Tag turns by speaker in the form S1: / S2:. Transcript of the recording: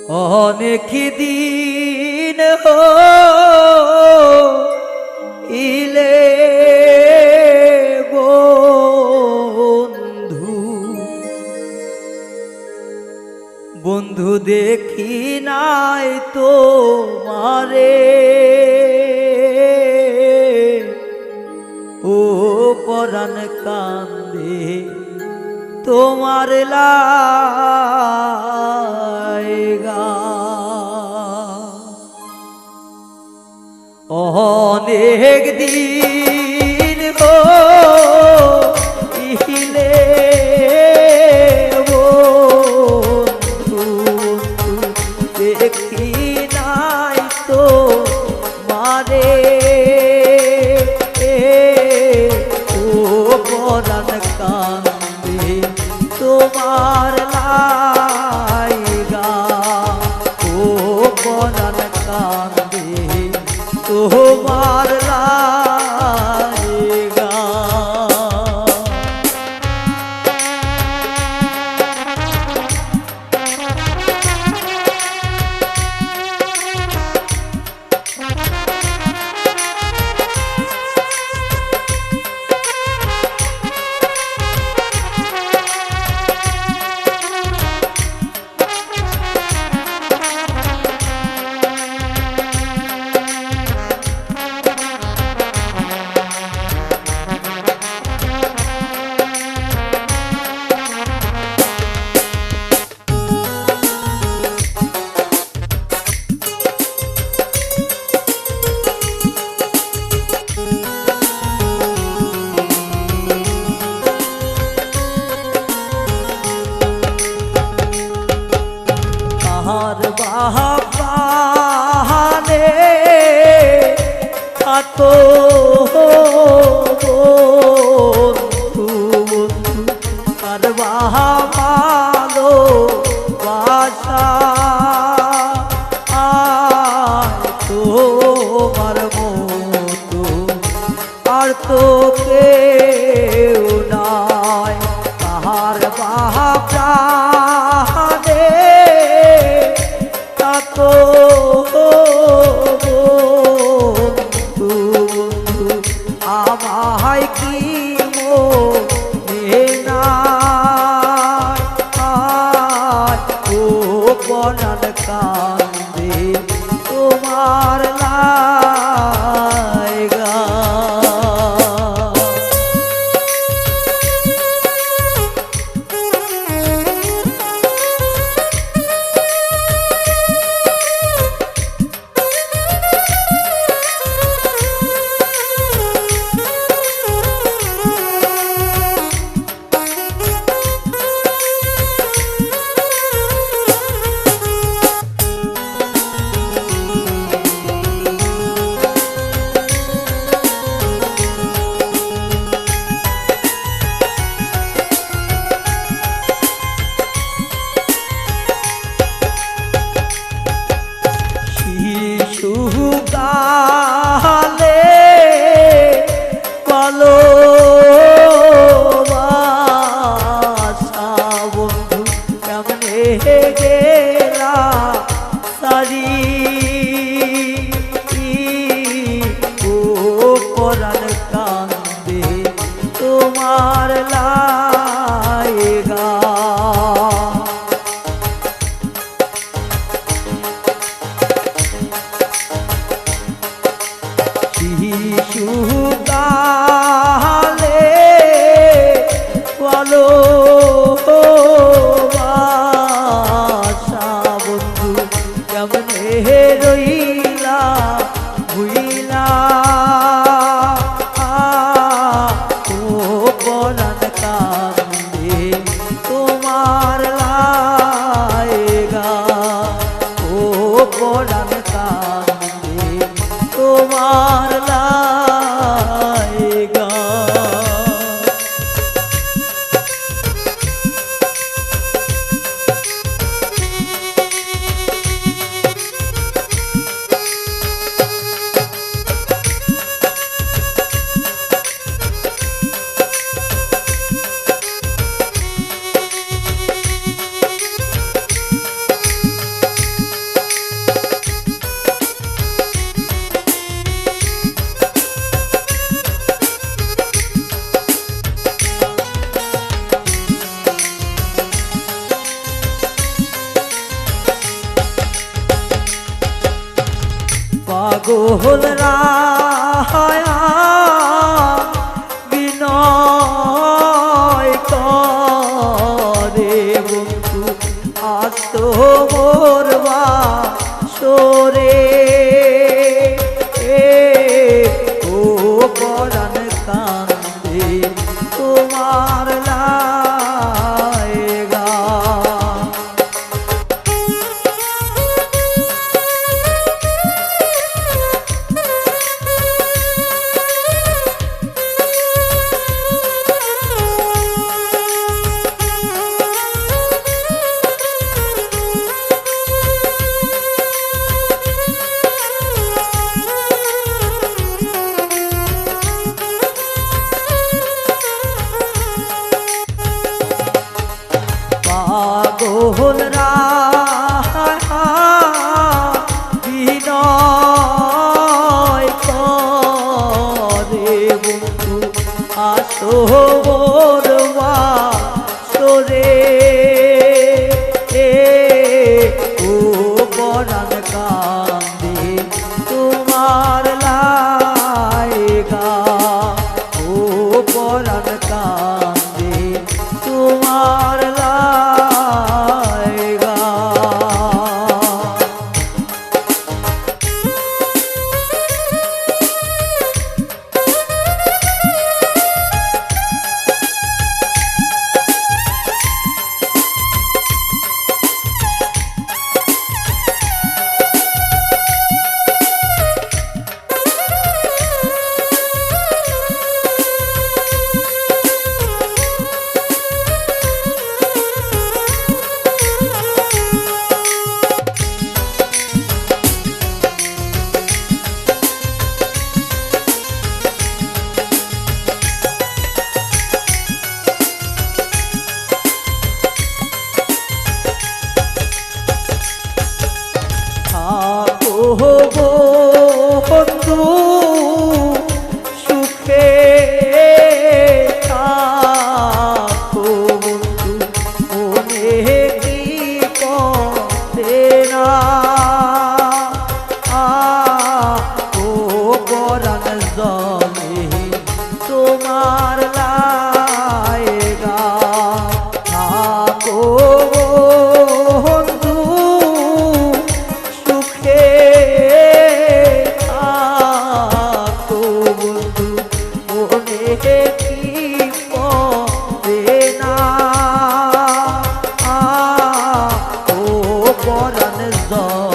S1: অনেক দিন ইলে বন্ধু বন্ধু দেখি নাই তো মারে ও পরাণ কান্দে তোমার লাইগা অনেক দিন ইলে বন্ধু দেখি নাই তো মারে ও পরাণ কান্দে তোমার লাইগা ও পরাণ কান্দে তোমার লাইগা আর বাহানে আতো বন্ধু আর বাহালো বাসা তোমার মতো আর তো কেউ নাই তাহার বাহাপ্রাণে তো বন্ধু আমায় কি মনে নাই ও পরাণ কান্দে তোমার লাইগা শিশুকালে ভালোবাসা বন্ধু কেমনে গেলা সারি ও পরাণ কান্দে তোমার লাইগা শিশুকালে ভালোবাসা বন্ধু কেমনে রইলা ভুইলা ও পরাণ কান্দে তোমার লাইগা ও পরাণ কান্দে তোমার লাইগা পাগল রায়া বিনয় করে বন্ধু আত মোরবা সরে ও পরাণ কান্দে তোমার লায়গা। পাগল রায়া বিনয় করে বন্ধু আসো মোরবা সরে ও পরাণ কান্দে তোমার লায়গা। ও পরাণ কান্দে তোমার লায়গা। বন্ধু সুখে থাকো বন্ধু মনে কি পড়ে না ও পরাণ জলে তোমার লায়গা। থাকো বন্ধু সুখে থাকো বন্ধু মনে কি পড়ে না ও পরাণ জলে